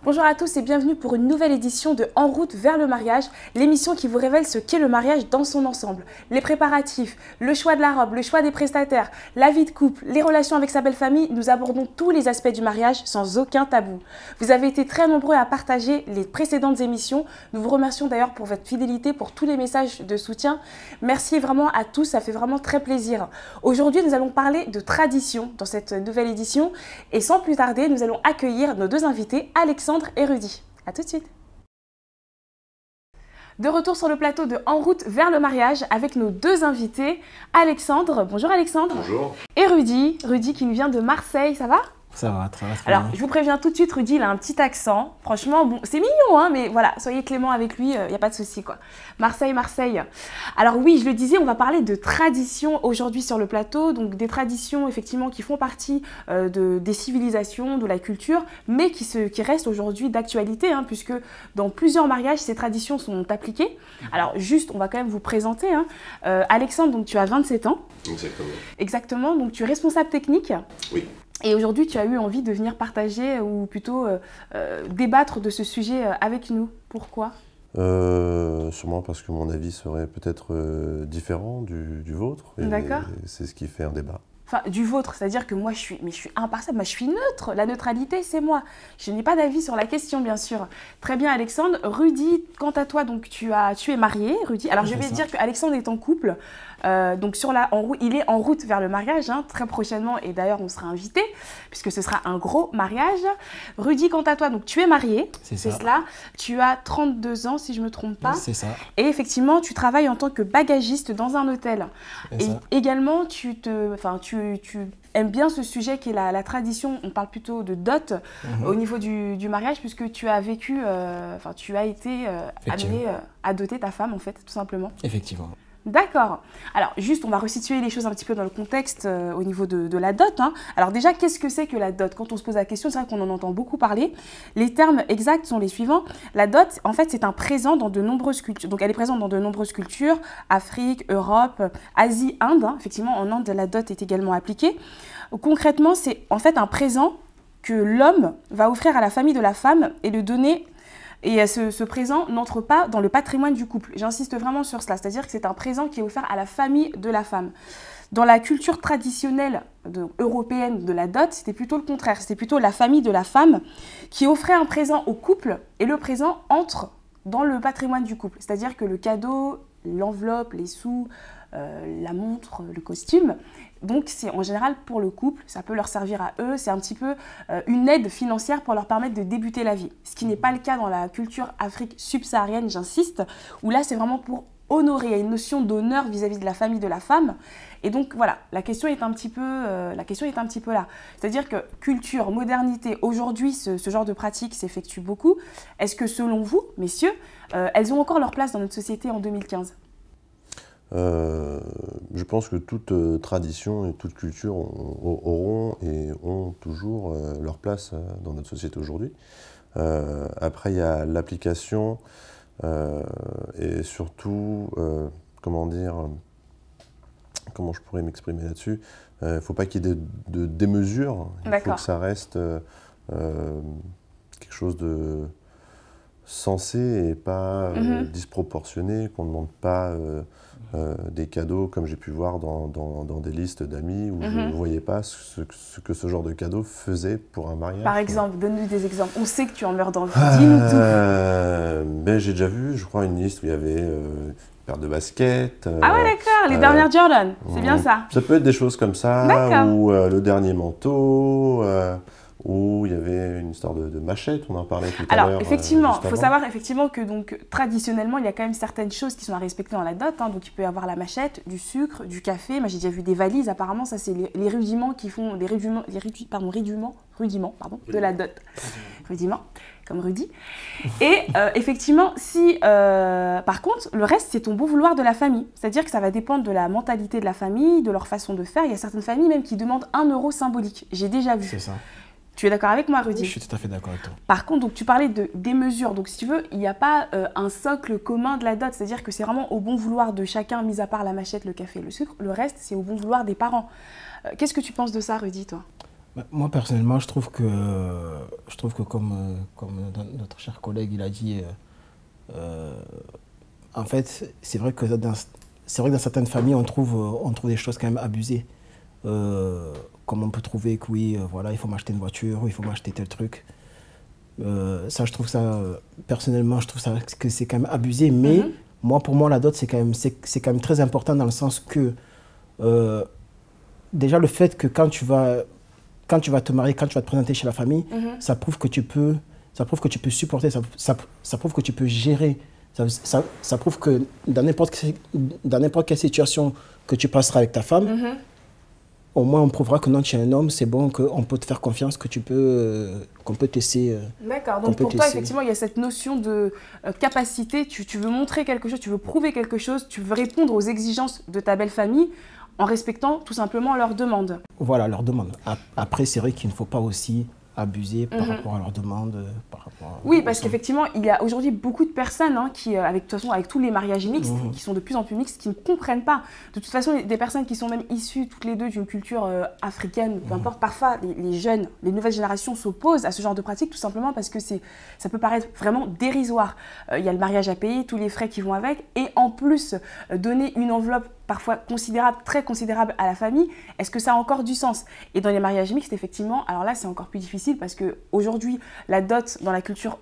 Bonjour à tous et bienvenue pour une nouvelle édition de En route vers le mariage, l'émission qui vous révèle ce qu'est le mariage dans son ensemble. Les préparatifs, le choix de la robe, le choix des prestataires, la vie de couple, les relations avec sa belle famille, nous abordons tous les aspects du mariage sans aucun tabou. Vous avez été très nombreux à partager les précédentes émissions. Nous vous remercions d'ailleurs pour votre fidélité, pour tous les messages de soutien. Merci vraiment à tous, ça fait vraiment très plaisir. Aujourd'hui, nous allons parler de tradition dans cette nouvelle édition et sans plus tarder, nous allons accueillir nos deux invités, Alexandre et Rudy. A tout de suite. De retour sur le plateau de En route vers le mariage avec nos deux invités, Alexandre. Bonjour Alexandre. Bonjour. Et Rudy. Rudy qui nous vient de Marseille, ça va ? Ça va, très bien. Alors, je vous préviens tout de suite, Rudy, il a un petit accent. Franchement, bon, c'est mignon, hein, mais voilà, soyez clément avec lui, il n'y a pas de souci, quoi. Marseille, Marseille. Alors oui, je le disais, on va parler de traditions aujourd'hui sur le plateau, donc des traditions, effectivement, qui font partie des civilisations, de la culture, mais qui restent aujourd'hui d'actualité, hein, puisque dans plusieurs mariages, ces traditions sont appliquées. Alors, juste, on va quand même vous présenter. Hein. Alexandre, donc tu as 27 ans. Exactement. Exactement, donc tu es responsable technique. Oui. Et aujourd'hui, tu as eu envie de venir partager ou plutôt débattre de ce sujet avec nous. Pourquoi ? Sûrement parce que mon avis serait peut-être différent du vôtre. D'accord. C'est ce qui fait un débat. Enfin, du vôtre, c'est-à-dire que moi, je suis impartiale, moi, je suis neutre. La neutralité, c'est moi. Je n'ai pas d'avis sur la question, bien sûr. Très bien, Alexandre. Rudy, quant à toi, donc, tu es marié, Rudy. Alors, je vais dire qu'Alexandre est en couple. Donc il est en route vers le mariage, hein, très prochainement, et d'ailleurs on sera invité puisque ce sera un gros mariage. Rudy, quant à toi, donc tu es marié, c'est cela, tu as 32 ans si je ne me trompe pas. C'est ça. Et effectivement tu travailles en tant que bagagiste dans un hôtel. Et également tu aimes bien ce sujet qui est la tradition, on parle plutôt de dot au niveau du mariage puisque tu as vécu, tu as été amené à doter ta femme en fait, tout simplement. Effectivement. D'accord. Alors, juste, on va resituer les choses un petit peu dans le contexte au niveau de la dot. Hein. Alors déjà, qu'est-ce que c'est que la dot ? Quand on se pose la question, c'est vrai qu'on en entend beaucoup parler. Les termes exacts sont les suivants. La dot, en fait, c'est un présent dans de nombreuses cultures. Donc, elle est présente dans de nombreuses cultures, Afrique, Europe, Asie, Inde. Hein. Effectivement, en Inde, la dot est également appliquée. Concrètement, c'est en fait un présent que l'homme va offrir à la famille de la femme et le donner. Et ce présent n'entre pas dans le patrimoine du couple. J'insiste vraiment sur cela, c'est-à-dire que c'est un présent qui est offert à la famille de la femme. Dans la culture traditionnelle européenne de la dot, c'était plutôt le contraire. C'était plutôt la famille de la femme qui offrait un présent au couple et le présent entre dans le patrimoine du couple. C'est-à-dire que le cadeau, l'enveloppe, les sous, la montre, le costume, donc c'est en général pour le couple, ça peut leur servir à eux, c'est un petit peu une aide financière pour leur permettre de débuter la vie. Ce qui n'est pas le cas dans la culture Afrique subsaharienne, j'insiste, où là c'est vraiment pour honorer, il y a une notion d'honneur vis-à-vis de la famille de la femme. Et donc voilà, la question est un petit peu là. C'est-à-dire que culture, modernité, aujourd'hui ce genre de pratique s'effectue beaucoup. Est-ce que selon vous, messieurs, elles ont encore leur place dans notre société en 2015 ? Je pense que toute tradition et toute culture auront et ont toujours leur place dans notre société aujourd'hui. Après, il y a l'application et surtout, comment je pourrais m'exprimer là-dessus, il ne faut pas qu'il y ait de démesure, il faut que ça reste quelque chose de sensé et pas disproportionné, qu'on ne demande pas des cadeaux comme j'ai pu voir dans des listes d'amis où je ne voyais pas ce que ce genre de cadeau faisait pour un mariage. Par exemple, donne-nous des exemples. On sait que tu en meurs d'envie, dis-nous tout. J'ai déjà vu, je crois, une liste où il y avait une paire de baskets. Ah ouais, d'accord, les dernières Jordan, c'est bien ça. Ça peut être des choses comme ça, ou le dernier manteau, où il y avait une histoire de machette, on en parlait tout à l'heure. Alors, effectivement, il faut savoir effectivement que donc, traditionnellement, il y a quand même certaines choses qui sont à respecter dans la dot. Hein. Donc, il peut y avoir la machette, du sucre, du café. Moi, j'ai déjà vu des valises. Apparemment, ça, c'est les rudiments qui font des rudiments de la dot. Rudiments, comme Rudy. Et effectivement, par contre, le reste, c'est ton bon vouloir de la famille. C'est-à-dire que ça va dépendre de la mentalité de la famille, de leur façon de faire. Il y a certaines familles même qui demandent 1 euro symbolique. J'ai déjà vu. C'est ça. Tu es d'accord avec moi, Rudy ? Je suis tout à fait d'accord avec toi. Par contre, donc, tu parlais des mesures. Donc, si tu veux, il n'y a pas un socle commun de la dot. C'est-à-dire que c'est vraiment au bon vouloir de chacun, mis à part la machette, le café et le sucre. Le reste, c'est au bon vouloir des parents. Qu'est-ce que tu penses de ça, Rudy, toi ? Moi, personnellement, je trouve que comme notre cher collègue, il a dit, en fait, c'est vrai que dans certaines familles, on trouve des choses quand même abusées. Comme on peut trouver que oui, voilà, il faut m'acheter une voiture, ou il faut m'acheter tel truc. Personnellement, je trouve ça que c'est quand même abusé, mais pour moi, la dot, c'est quand même très important dans le sens que, déjà, le fait que quand tu vas te marier, quand tu vas te présenter chez la famille, ça prouve que tu peux supporter, ça prouve que tu peux gérer. Ça prouve que dans n'importe quelle situation que tu passeras avec ta femme, au moins on prouvera que non, tu es un homme, c'est bon, qu'on peut te faire confiance, qu'on peut t'essayer. D'accord, donc pour toi, effectivement, il y a cette notion de capacité, tu veux montrer quelque chose, tu veux prouver quelque chose, tu veux répondre aux exigences de ta belle famille en respectant tout simplement leurs demandes. Voilà, leurs demandes. Après, c'est vrai qu'il ne faut pas aussi abuser par rapport à leurs demandes. Oui, parce qu'effectivement, il y a aujourd'hui beaucoup de personnes qui, de toute façon, avec tous les mariages mixtes, qui sont de plus en plus mixtes, qui ne comprennent pas. De toute façon, des personnes qui sont même issues toutes les deux d'une culture africaine, peu importe, parfois les jeunes, les nouvelles générations s'opposent à ce genre de pratique tout simplement parce que ça peut paraître vraiment dérisoire. Il y a le mariage à payer, tous les frais qui vont avec, et en plus, donner une enveloppe parfois considérable, très considérable à la famille, est-ce que ça a encore du sens? Et dans les mariages mixtes, effectivement, alors là, c'est encore plus difficile parce qu'aujourd'hui, la dot dans la culture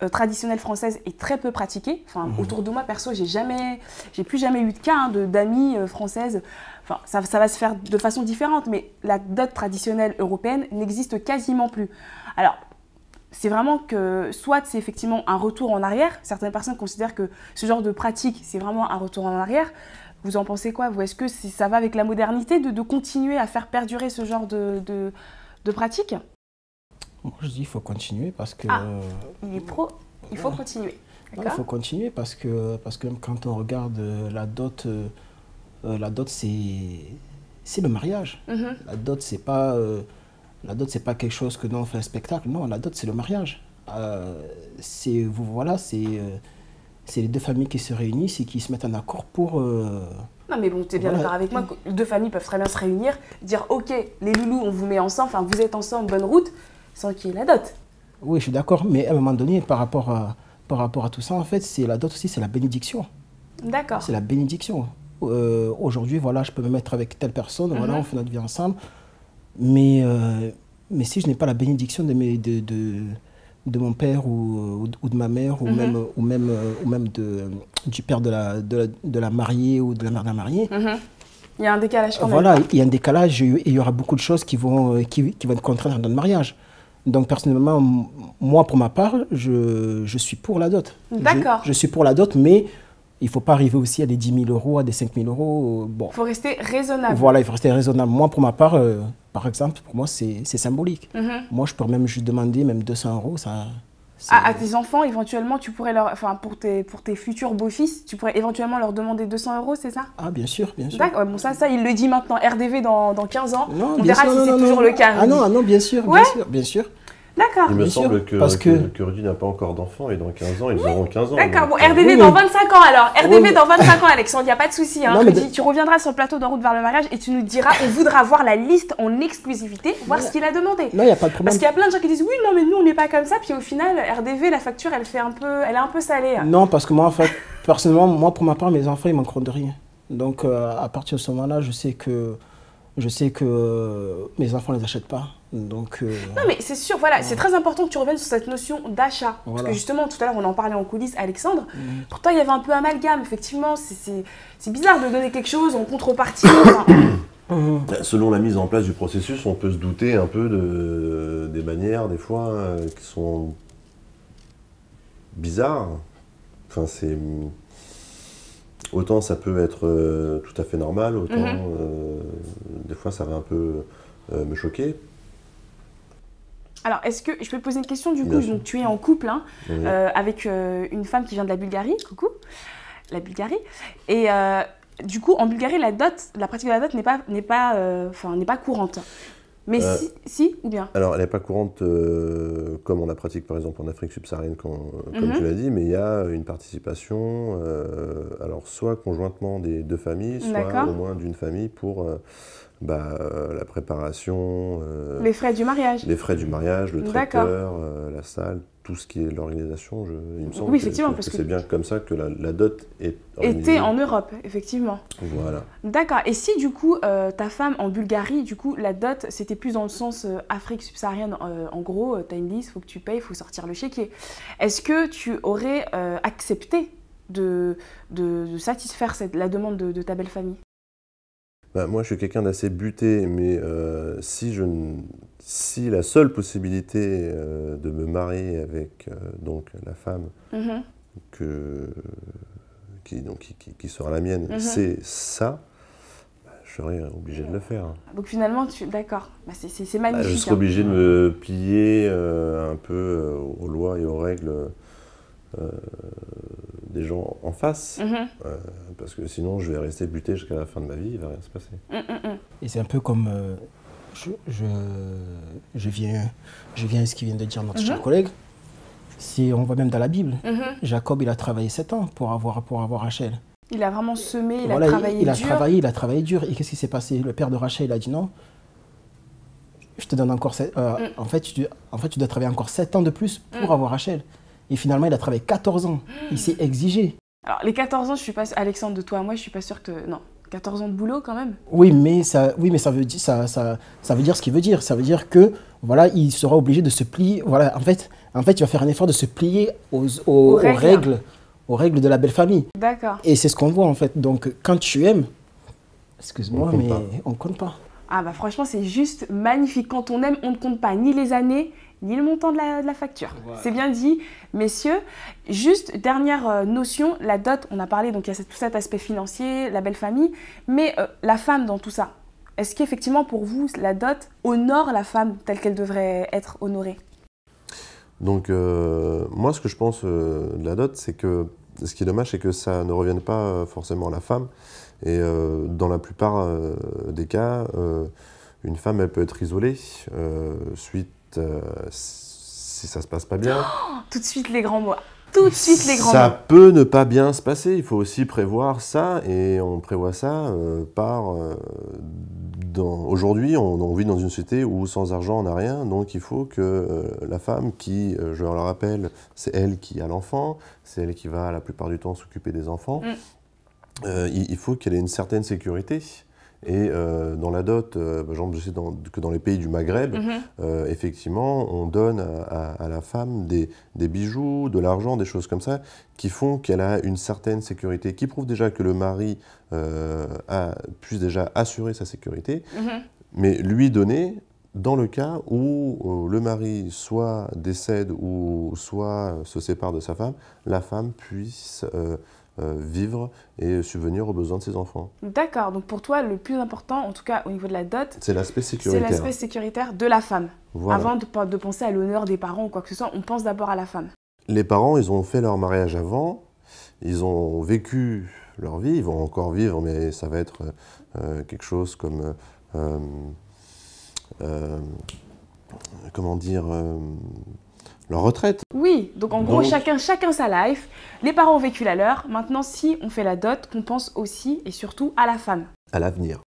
traditionnelle française est très peu pratiquée. Enfin, autour de moi, perso, j'ai plus jamais eu de cas d'amies françaises. Enfin, ça va se faire de façon différente, mais la dot traditionnelle européenne n'existe quasiment plus. Alors, c'est vraiment que soit c'est effectivement un retour en arrière, certaines personnes considèrent que ce genre de pratique, c'est vraiment un retour en arrière. Vous en pensez quoi, vous? Est-ce que ça va avec la modernité de continuer à faire perdurer ce genre de pratique? Moi, je dis qu'il faut continuer parce que... il est pro, il faut continuer. Il faut continuer parce que même quand on regarde la dot, c'est le mariage. La dot, c'est pas quelque chose que nous on fait un spectacle. Non, la dot, c'est le mariage. C'est les deux familles qui se réunissent et qui se mettent en accord pour... Non mais bon, tu es bien d'accord avec moi, que deux familles peuvent très bien se réunir, dire ok, les loulous, on vous met ensemble, enfin vous êtes ensemble, bonne route, sans qu'il y ait la dot. Oui, je suis d'accord, mais à un moment donné, par rapport à tout ça, en fait, c'est la dot aussi, c'est la bénédiction. D'accord. C'est la bénédiction. Aujourd'hui, voilà, je peux me mettre avec telle personne, voilà, on fait notre vie ensemble, mais si je n'ai pas la bénédiction de mon père ou de ma mère, ou même du père de la mariée ou de la mère de la mariée. Il y a un décalage quand même. Voilà, il y a un décalage et il y aura beaucoup de choses qui vont être contraires dans le mariage. Donc personnellement, moi pour ma part, je suis pour la dot. D'accord. Je suis pour la dot, mais il ne faut pas arriver aussi à des 10 000 euros, à des 5 000 euros. Bon. Il faut rester raisonnable. Voilà, il faut rester raisonnable. Moi, pour ma part, par exemple, pour moi, c'est symbolique. Moi, je pourrais même juste demander même 200 euros. À tes enfants, éventuellement, tu pourrais pour tes futurs beaux-fils, tu pourrais éventuellement leur demander 200 euros, c'est ça? Ah, bien sûr, bien sûr. D'accord, bon, ça, il le dit maintenant. RDV dans 15 ans, non, on verra si c'est toujours le cas. Ah non, bien sûr, bien sûr. D'accord. Il me semble que Rudy n'a pas encore d'enfant et dans 15 ans, ils auront 15 ans. D'accord, bon, RDV dans 25 ans alors. RDV dans 25 ans, Alexandre, il n'y a pas de souci. Rudy, tu reviendras sur le plateau d'En route vers le mariage et tu nous diras, on voudra voir la liste en exclusivité, voir ce qu'il a demandé. Non, il n'y a pas de problème. Parce qu'il y a plein de gens qui disent, oui, non, mais nous, on n'est pas comme ça. Puis au final, RDV, la facture, elle est un peu salée. Non, parce que moi, en fait, personnellement, moi, pour ma part, mes enfants, ils ne manqueront de rien. Donc, à partir de ce moment-là, je sais que mes enfants ne les achètent pas. Donc, non mais c'est sûr, voilà, c'est très important que tu reviennes sur cette notion d'achat. Parce que justement, tout à l'heure, on en parlait en coulisses, Alexandre. Pour toi, il y avait un peu amalgame, effectivement. C'est bizarre de donner quelque chose en contrepartie. Selon la mise en place du processus, on peut se douter un peu des manières, des fois, qui sont bizarres. Enfin, autant ça peut être tout à fait normal, autant des fois ça va un peu me choquer. Alors, est-ce que je peux te poser une question du coup? Donc, tu es en couple avec une femme qui vient de la Bulgarie, coucou, la Bulgarie. Et du coup, en Bulgarie, la pratique de la dot n'est pas courante. Mais si ou bien? Alors, elle n'est pas courante comme on la pratique par exemple en Afrique subsaharienne, comme tu l'as dit, mais il y a une participation, alors soit conjointement des deux familles, soit au moins d'une famille pour la préparation. Les frais du mariage. Les frais du mariage, le traiteur, la salle, tout ce qui est l'organisation, il me semble que c'est bien comme ça que la dot est organisée. Était en Europe, effectivement. Voilà. D'accord. Et si du coup, ta femme en Bulgarie, du coup, la dot, c'était plus dans le sens Afrique subsaharienne, en gros, tu as une liste, il faut que tu payes, il faut sortir le chéquier. Est-ce que tu aurais accepté de satisfaire la demande de ta belle famille? Moi, je suis quelqu'un d'assez buté, mais si la seule possibilité de me marier avec donc la femme qui sera la mienne, c'est ça, je serais obligé de le faire. Donc finalement, d'accord, c'est magnifique. Je serais obligé de me plier un peu aux lois et aux règles des gens en face, parce que sinon je vais rester buté jusqu'à la fin de ma vie, il ne va rien se passer. Et c'est un peu comme, je viens à ce qu'il vient de dire notre cher collègue, si on voit même dans la Bible, Jacob il a travaillé 7 ans pour avoir Rachel. Il a vraiment semé, il a travaillé dur. Il a travaillé dur, et qu'est-ce qui s'est passé? Le père de Rachel il a dit non, je te donne encore, en fait tu dois travailler encore 7 ans de plus pour avoir Rachel. Et finalement, il a travaillé 14 ans. Il s'est exigé. Alors, les 14 ans, je suis pas... Alexandre, de toi à moi, je suis pas sûre que... Non, 14 ans de boulot quand même. Oui, mais ça veut dire ce qu'il veut dire. Ça veut dire que, voilà, il sera obligé de se plier. Voilà, en fait, il va faire un effort de se plier aux règles de la belle famille. D'accord. Et c'est ce qu'on voit, en fait. Donc, quand tu aimes, excuse-moi, mais on ne compte pas. Ah bah franchement, c'est juste magnifique. Quand on aime, on ne compte pas ni les années, ni le montant de la facture. Voilà. C'est bien dit, messieurs. Juste, dernière notion, la dot, on a parlé, donc il y a tout cet aspect financier, la belle famille, mais la femme dans tout ça, est-ce qu'effectivement pour vous, la dot honore la femme telle qu'elle devrait être honorée? Donc moi, ce que je pense de la dot, c'est que ce qui est dommage, c'est que ça ne revienne pas forcément à la femme. Et dans la plupart des cas, une femme, elle peut être isolée suite si ça se passe pas bien. Oh, tout de suite les grands mots. Tout de suite les grands mots. Ça peut ne pas bien se passer. Il faut aussi prévoir ça, et on prévoit ça aujourd'hui, on vit dans une société où sans argent on n'a rien, donc il faut que la femme qui, je le rappelle, c'est elle qui a l'enfant, c'est elle qui va la plupart du temps s'occuper des enfants. Il faut qu'elle ait une certaine sécurité. Et dans la dot, par exemple, je sais que dans les pays du Maghreb, effectivement, on donne à la femme des bijoux, de l'argent, des choses comme ça, qui font qu'elle a une certaine sécurité, qui prouvent déjà que le mari puisse déjà assurer sa sécurité, mais lui donner, dans le cas où le mari soit décède ou soit se sépare de sa femme, la femme puisse vivre et subvenir aux besoins de ses enfants. D'accord, donc pour toi, le plus important, en tout cas au niveau de la dot, c'est l'aspect sécuritaire. C'est l'aspect sécuritaire de la femme. Voilà. Avant de penser à l'honneur des parents ou quoi que ce soit, on pense d'abord à la femme. Les parents, ils ont fait leur mariage avant, ils ont vécu leur vie, ils vont encore vivre, mais ça va être quelque chose comme... comment dire leur retraite. Oui, donc en gros, chacun sa life. Les parents ont vécu la leur. Maintenant, si on fait la dot, qu'on pense aussi et surtout à la femme. À l'avenir.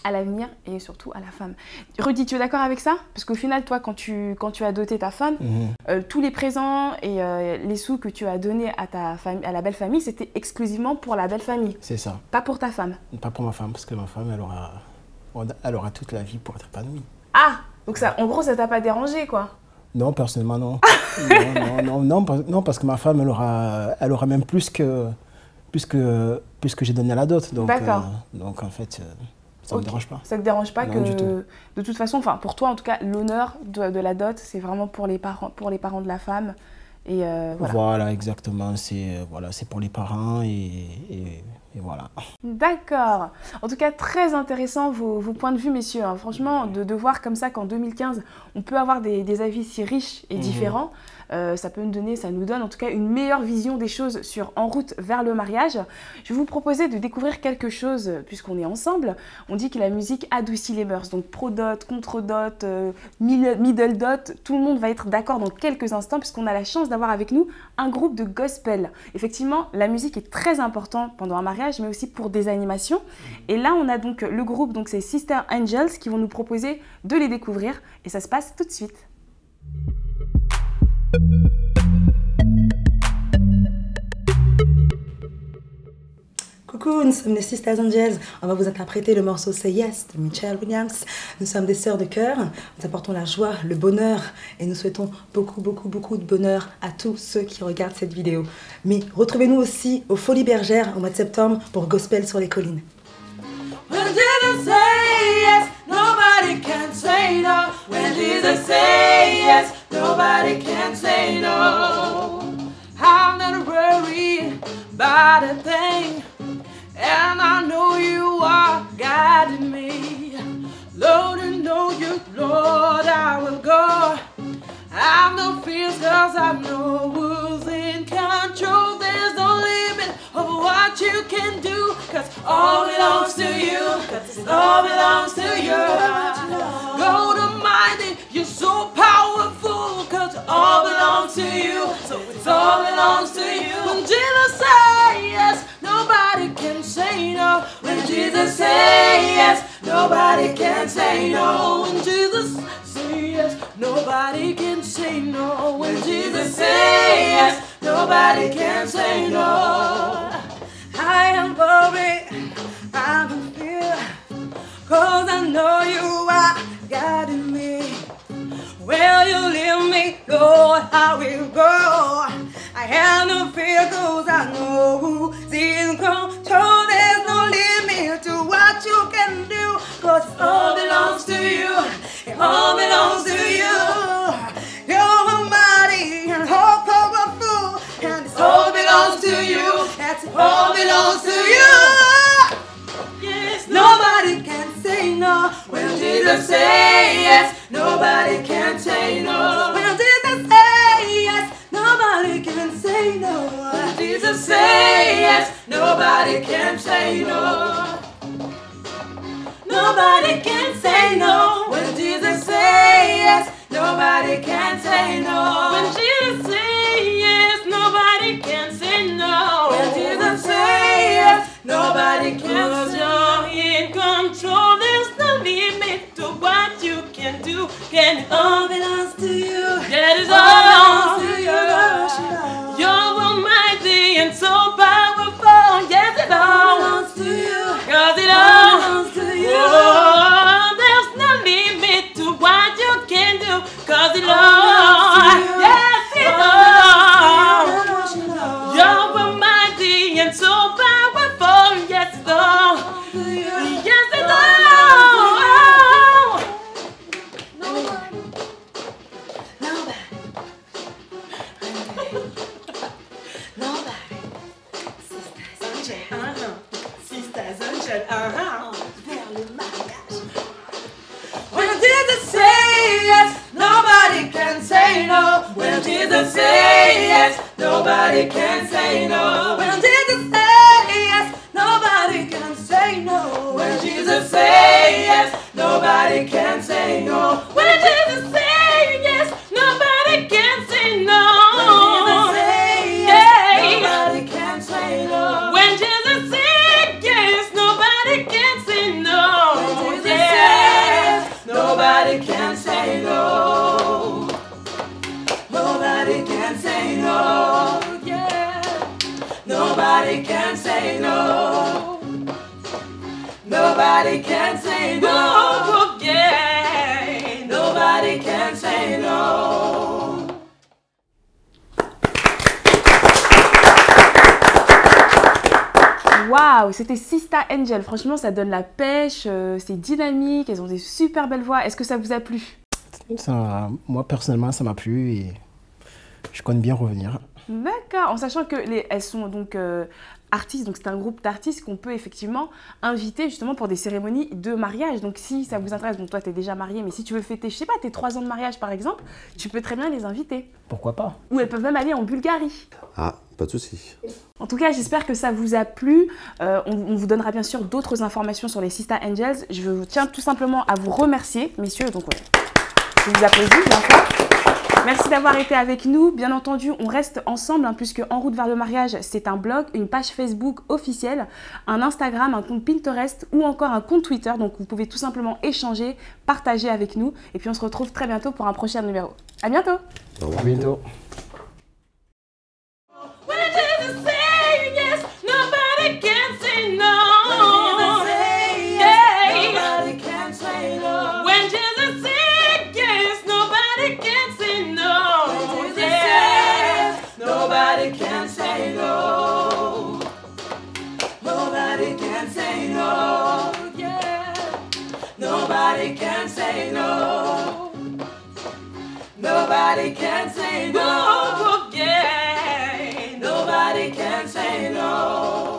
À l'avenir et surtout à la femme. Rudy, tu es d'accord avec ça? Parce qu'au final, toi, quand tu as doté ta femme, tous les présents et les sous que tu as donnés à la belle famille, c'était exclusivement pour la belle famille. C'est ça. Pas pour ta femme. Pas pour ma femme, parce que ma femme, elle aura toute la vie pour être épanouie. Ah, donc ça, en gros, ça t'a pas dérangé, quoi? Non, personnellement, non. non, parce que ma femme, elle aura même plus que j'ai donné à la dot. D'accord. Donc, en fait, ça ne me dérange pas. Ça ne te dérange pas non, du tout. De toute façon, pour toi, en tout cas, l'honneur de la dot, c'est vraiment pour les parents de la femme. Et voilà. Voilà, exactement. C'est pour les parents et Et voilà. D'accord. En tout cas, très intéressant vos points de vue, messieurs. Hein. Franchement, de voir comme ça qu'en 2015, on peut avoir des avis si riches et différents, ça nous donne en tout cas une meilleure vision des choses sur En route vers le mariage. Je vais vous proposer de découvrir quelque chose, puisqu'on est ensemble. On dit que la musique adoucit les mœurs. Donc pro-dot, contre-dot, middle dot, tout le monde va être d'accord dans quelques instants, puisqu'on a la chance d'avoir avec nous un groupe de gospel. Effectivement, la musique est très importante pendant un mariage, mais aussi pour des animations. Et là, on a donc le groupe, donc c'est Sister Angels, qui vont nous proposer de les découvrir. Et ça se passe tout de suite. Coucou, nous sommes les Sisters Angels. On va vous interpréter le morceau Say Yes de Michelle Williams. Nous sommes des sœurs de cœur. Nous apportons la joie, le bonheur et nous souhaitons beaucoup de bonheur à tous ceux qui regardent cette vidéo. Mais retrouvez-nous aussi aux Folies Bergères au mois de septembre pour Gospel sur les collines. When Jesus say yes, nobody can say no. When Jesus say yes, nobody can say no. I'm not worried about a thing, and I know you are guiding me. Lord, I know you, Lord, I will go. I've no fears cause I know who's in control. There's no limit of what you can do, cause all belongs to you, cause it all belongs to you. God Almighty, you're so powerful, cause it all belongs to you, so it all belongs to you. When Jesus says yes, nobody can say no. When Jesus says yes, nobody can say no. When Jesus say yes, nobody can say no. When Jesus says yes, nobody can say no. I am worried, I'm in fear, cause I know you are guiding me. Where you lead me, Lord, I will go. I have no fear cause I know who's in control. There's no limit to what you can do, cause it all belongs to you. It all belongs to you. You're almighty and all powerful, and it all belongs to you. That's it all belongs to you. Yes, nobody can say no. When Jesus say yes, nobody can say no. When Jesus say yes, nobody can say no. When Jesus say yes, nobody can say no. Nobody can say no. When Jesus say yes, nobody can say no. When Jesus say yes, nobody can say no. When Jesus say yes, nobody can. Cause you're in control. There's no limit to what you can do. Can it all belongs to you? Yeah, it all belongs to you. You're almighty and so powerful. Yes, it all belongs to you. Cause it all belongs to you. Oh, there's no limit to what you can do. Cause it all, yes, it all. You're almighty and so powerful. Yes, it all. Yes, it all. Nobody. Sisters Angels, vers le mariage. When Jesus say yes, nobody can say no. When Jesus say yes, nobody can say no. When Jesus say yes, nobody can say no. When Jesus say yes, nobody can say no. When Jesus say yes, nobody can say no. Nobody can say no. When Jesus said yes, nobody can say no. When Jesus says nobody can say no. Nobody can say no. Yeah. Nobody can say no. Nobody can say no. Yeah. Nobody can say no. Waouh, c'était Sister Angel. Franchement, ça donne la pêche, c'est dynamique, elles ont des super belles voix. Est-ce que ça vous a plu? Ça, moi, personnellement, ça m'a plu et je compte bien revenir. D'accord, en sachant que elles sont donc artistes, donc c'est un groupe d'artistes qu'on peut effectivement inviter justement pour des cérémonies de mariage. Donc si ça vous intéresse, donc toi tu es déjà marié, mais si tu veux fêter, je sais pas, tes 3 ans de mariage par exemple, tu peux très bien les inviter. Pourquoi pas? Ou elles peuvent même aller en Bulgarie. Ah, pas de souci. En tout cas, j'espère que ça vous a plu. On vous donnera bien sûr d'autres informations sur les Sista Angels. Je tiens tout simplement à vous remercier, messieurs. Donc, je vous applaudis, bien sûr. Merci d'avoir été avec nous. Bien entendu, on reste ensemble, puisque En route vers le mariage, c'est un blog, une page Facebook officielle, un Instagram, un compte Pinterest ou encore un compte Twitter. Donc, vous pouvez tout simplement échanger, partager avec nous. Et puis, on se retrouve très bientôt pour un prochain numéro. À bientôt. Au revoir. À bientôt. When Jesus say yes, nobody can say no. Nobody can say no. When Jesus say yes, nobody can say no. Nobody can say no. Nobody can say no. Yeah. Nobody can say no. Nobody can say no. Yeah. Nobody can say no.